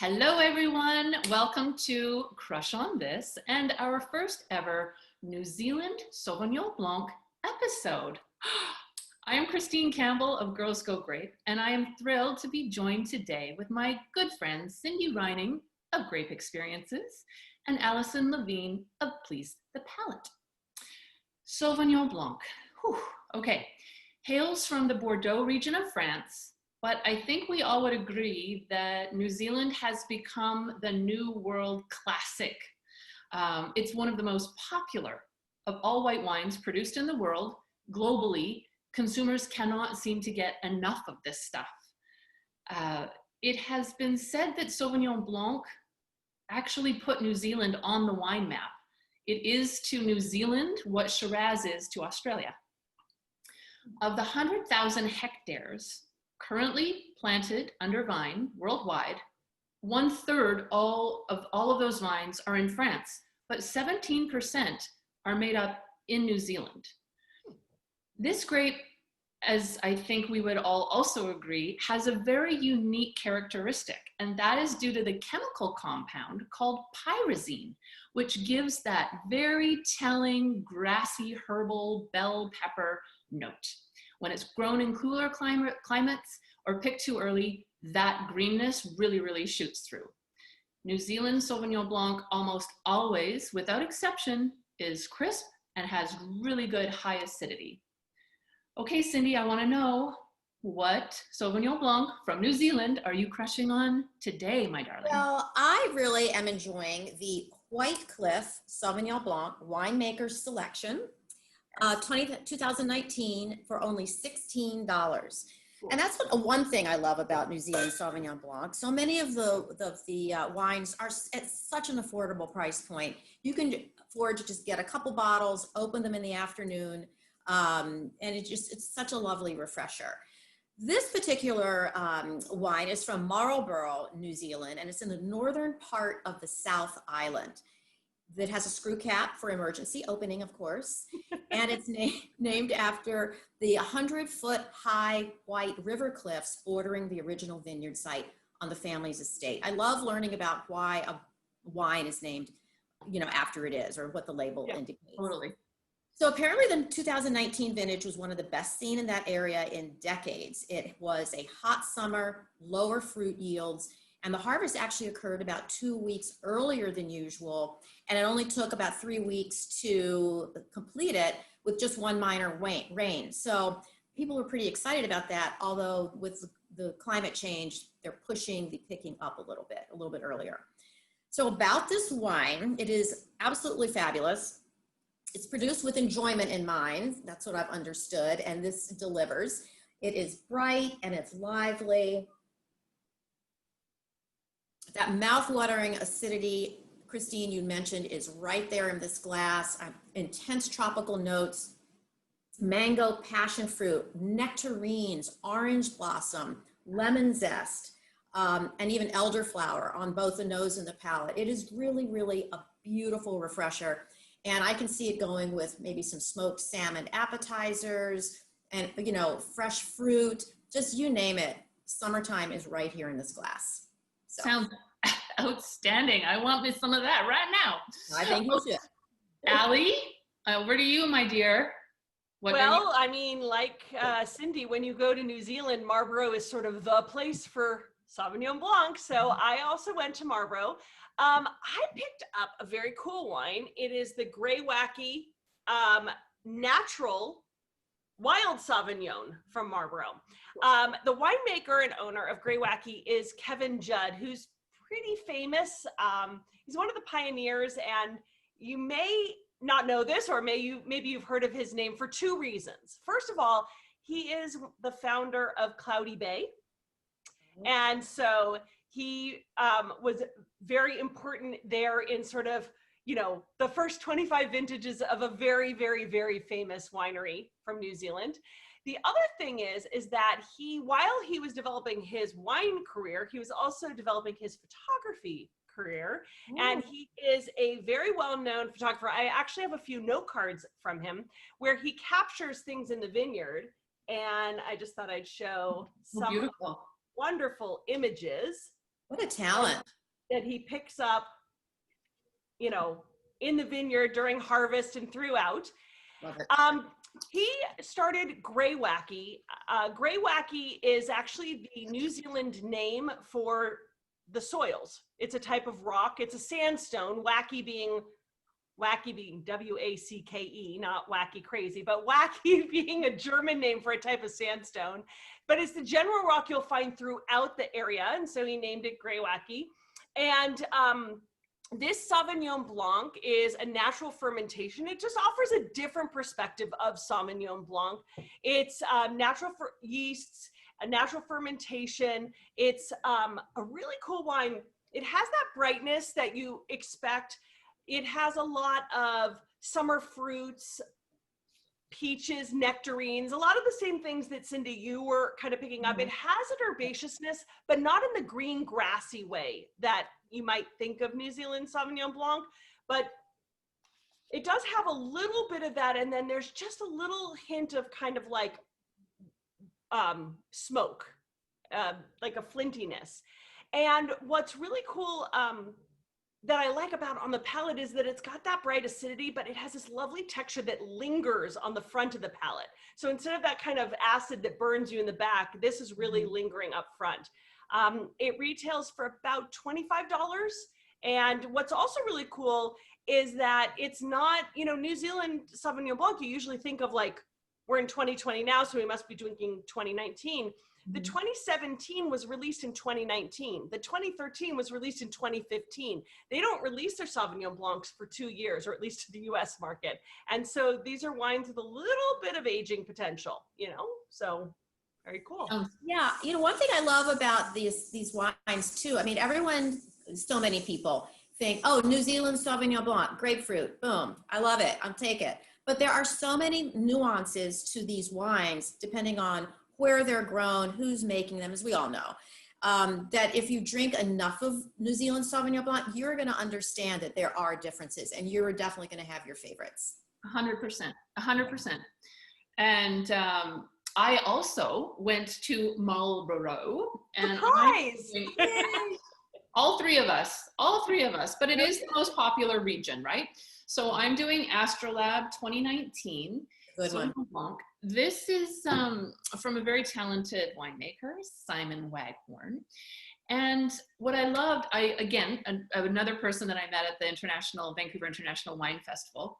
Hello, everyone. Welcome to Crush on This and our first ever New Zealand Sauvignon Blanc episode. I am Christine Campbell of Girls Go Grape, and I am thrilled to be joined today with my good friend Cindy Reining of Grape Experiences and Allison Levine of Please the Palate. Sauvignon Blanc, okay, hails from the Bordeaux region of France. But I think we all would agree that New Zealand has become the new world classic. It's one of the most popular of all white wines produced in the world. Globally, consumers cannot seem to get enough of this stuff. It has been said that Sauvignon Blanc actually put New Zealand on the wine map. It is to New Zealand what Shiraz is to Australia. Of the 100,000 hectares currently planted under vine worldwide, 1/3 of all of those vines are in France, but 17% are made up in New Zealand. This grape, as I think we would all also agree, has a very unique characteristic, and that is due to the chemical compound called pyrazine, which gives that very telling, grassy, herbal, bell pepper note. When it's grown in cooler climates or picked too early, that greenness really shoots through. New Zealand Sauvignon Blanc almost always, without exception, is crisp and has really good high acidity. Okay, Cindy, I want to know, what Sauvignon Blanc from New Zealand are you crushing on today, my darling? Well, I really am enjoying the White Cliff Sauvignon Blanc Winemaker's Selection. 2019 for only $16. Cool. And that's one thing I love about New Zealand Sauvignon Blanc. So many of the wines are at such an affordable price point. You can afford to just get a couple bottles, open them in the afternoon, and it's such a lovely refresher. This particular wine is from Marlborough, New Zealand, and it's in the northern part of the South Island. That has a screw cap for emergency opening, of course, and it's named after the 100-foot high white river cliffs bordering the original vineyard site on the family's estate. I love learning about why a wine is named, after it is, or what the label indicates. Totally. So apparently the 2019 vintage was one of the best seen in that area in decades. It was a hot summer, lower fruit yields, and the harvest actually occurred about 2 weeks earlier than usual. And it only took about 3 weeks to complete it with just one minor rain. So people were pretty excited about that. Although with the climate change, they're pushing the picking up a little bit earlier. So about this wine, it is absolutely fabulous. It's produced with enjoyment in mind. That's what I've understood. And this delivers. It is bright and it's lively. That mouth-watering acidity, Christine, you mentioned, is right there in this glass. Intense tropical notes, mango, passion fruit, nectarines, orange blossom, lemon zest, and even elderflower on both the nose and the palate. It is really a beautiful refresher. And I can see it going with maybe some smoked salmon appetizers and, fresh fruit, just you name it. Summertime is right here in this glass. So. Sounds outstanding. I want me some of that right now. I think you should. Allie, over to you, my dear. I mean, like Cindy, when you go to New Zealand, Marlborough is sort of the place for Sauvignon Blanc. So I also went to Marlborough. I picked up a very cool wine. It is the Grey Wacky natural wild Sauvignon from Marlborough. The winemaker and owner of Grey Wacky is Kevin Judd, who's pretty famous. He's one of the pioneers, and you may not know this, or maybe you've heard of his name for two reasons. First of all, he is the founder of Cloudy Bay. And so he was very important there in sort of, the first 25 vintages of a very famous winery from New Zealand. The other thing is that while he was developing his wine career, he was also developing his photography career. Ooh. And he is a very well-known photographer. I actually have a few note cards from him where he captures things in the vineyard. And I just thought I'd show some wonderful images What a talent. that he picks up, you know, in the vineyard during harvest and throughout. Love it. He started Grey Wacky. Grey Wacky is actually the New Zealand name for the soils. It's a type of rock. It's a sandstone. Wacky being W-A-C-K-E, not wacky crazy, but Wacky being a German name for a type of sandstone. But it's the general rock you'll find throughout the area, and so he named it Grey Wacky. And this Sauvignon Blanc is a natural fermentation. It just offers a different perspective of Sauvignon Blanc. It's natural for yeasts, a natural fermentation. It's a really cool wine. It has that brightness that you expect. It has a lot of summer fruits, peaches, nectarines, a lot of the same things that Cindy, you were kind of picking up. It has an herbaceousness, but not in the green grassy way that you might think of New Zealand Sauvignon Blanc, but it does have a little bit of that. And then there's just a little hint of kind of like smoke, like a flintiness. And what's really cool that I like about on the palate is that it's got that bright acidity, but it has this lovely texture that lingers on the front of the palate. So instead of that kind of acid that burns you in the back, this is really lingering up front. It retails for about $25. And what's also really cool is that it's not, you know, New Zealand Sauvignon Blanc, you usually think of like, we're in 2020 now, so we must be drinking 2019. The 2017 was released in 2019. The 2013 was released in 2015. They don't release their Sauvignon Blancs for 2 years, or at least to the US market. And so these are wines with a little bit of aging potential, you know? So very cool. Yeah, you know, one thing I love about these wines too, I mean, everyone, so many people think, oh, New Zealand Sauvignon Blanc, grapefruit, boom, I love it, I'll take it. But there are so many nuances to these wines, depending on where they're grown, who's making them, as we all know, that if you drink enough of New Zealand Sauvignon Blanc, you're going to understand that there are differences, and you're definitely going to have your favorites. 100%. 100%. And I also went to Marlborough, and all three of us, but it is the most popular region, right? So I'm doing Astrolab 2019. Good one. Blanc. This is from a very talented winemaker, Simon Waghorn. And what I loved, another person that I met at the Vancouver International Wine Festival,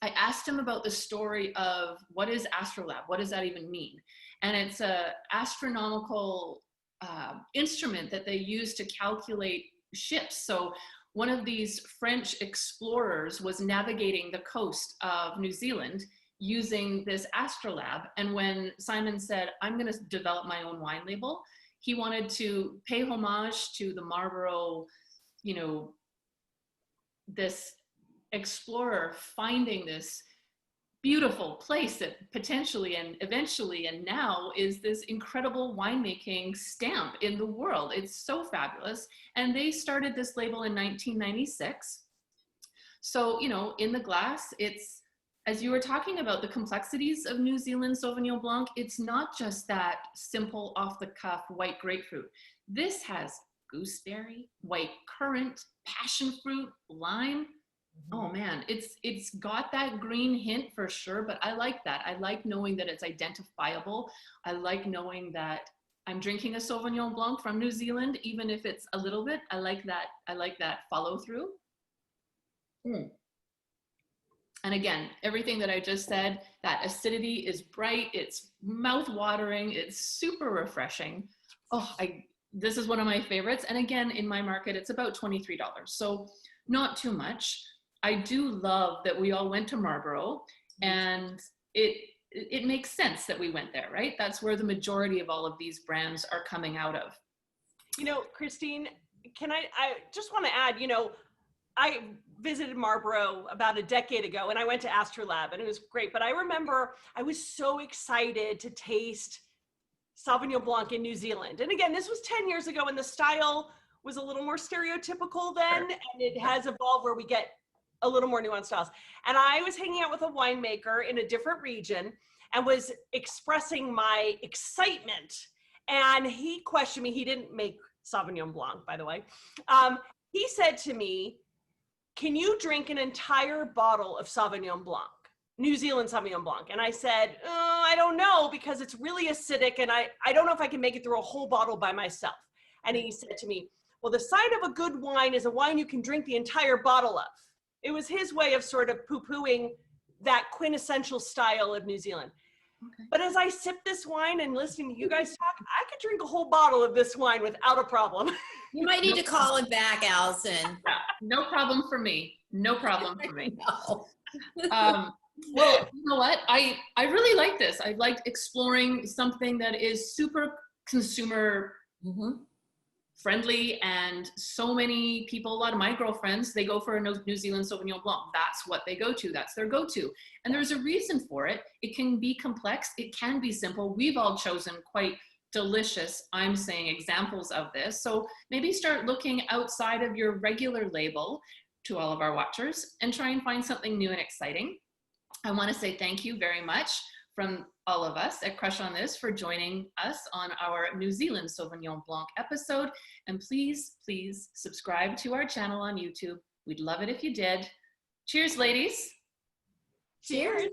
I asked him about the story of what is Astrolab? What does that even mean? And it's a astronomical instrument that they use to calculate ships. So one of these French explorers was navigating the coast of New Zealand using this Astrolab. And when Simon said, I'm going to develop my own wine label, he wanted to pay homage to the Marlborough, you know, this explorer finding this beautiful place that potentially and eventually and now is this incredible winemaking stamp in the world. It's so fabulous. And they started this label in 1996. So, you know, in the glass, it's, as you were talking about the complexities of New Zealand Sauvignon Blanc, it's not just that simple off-the-cuff white grapefruit. This has gooseberry, white currant, passion fruit, lime. Oh man, it's got that green hint for sure, but I like that. I like knowing that it's identifiable. I like knowing that I'm drinking a Sauvignon Blanc from New Zealand, even if it's a little bit. I like that follow through. And again, everything that I just said, that acidity is bright, it's mouth-watering, it's super refreshing. Oh, this is one of my favorites. And again, in my market, it's about $23. So not too much. I do love that we all went to Marlborough, and it makes sense that we went there, right? That's where the majority of all of these brands are coming out of. You know, Christine, I just want to add, you know, I visited Marlborough about a decade ago, and I went to Astrolab, and it was great. But I remember I was so excited to taste Sauvignon Blanc in New Zealand. And again, this was 10 years ago, and the style was a little more stereotypical then, and it has evolved where we get a little more nuanced styles. And I was hanging out with a winemaker in a different region and was expressing my excitement. And he questioned me. He didn't make Sauvignon Blanc, by the way. He said to me, can you drink an entire bottle of Sauvignon Blanc? New Zealand Sauvignon Blanc. And I said, I don't know, because it's really acidic and I don't know if I can make it through a whole bottle by myself. And he said to me, well, the sign of a good wine is a wine you can drink the entire bottle of. It was his way of sort of poo-pooing that quintessential style of New Zealand. Okay. But as I sip this wine and listening to you guys talk, I could drink a whole bottle of this wine without a problem. You might need to call it back, Allison. Yeah, no problem for me. No problem for me. No. Well, you know what? I really like this. I liked exploring something that is super consumer friendly, and so many people, a lot of my girlfriends, they go for a New Zealand Sauvignon Blanc. That's what they go to. That's their go-to. And there's a reason for it. It can be complex. It can be simple. We've all chosen quite delicious, I'm saying, examples of this. So maybe start looking outside of your regular label to all of our watchers and try and find something new and exciting. I want to say thank you very much from all of us at Crush on This for joining us on our New Zealand Sauvignon Blanc episode. And please, please subscribe to our channel on YouTube. We'd love it if you did. Cheers, ladies. Cheers.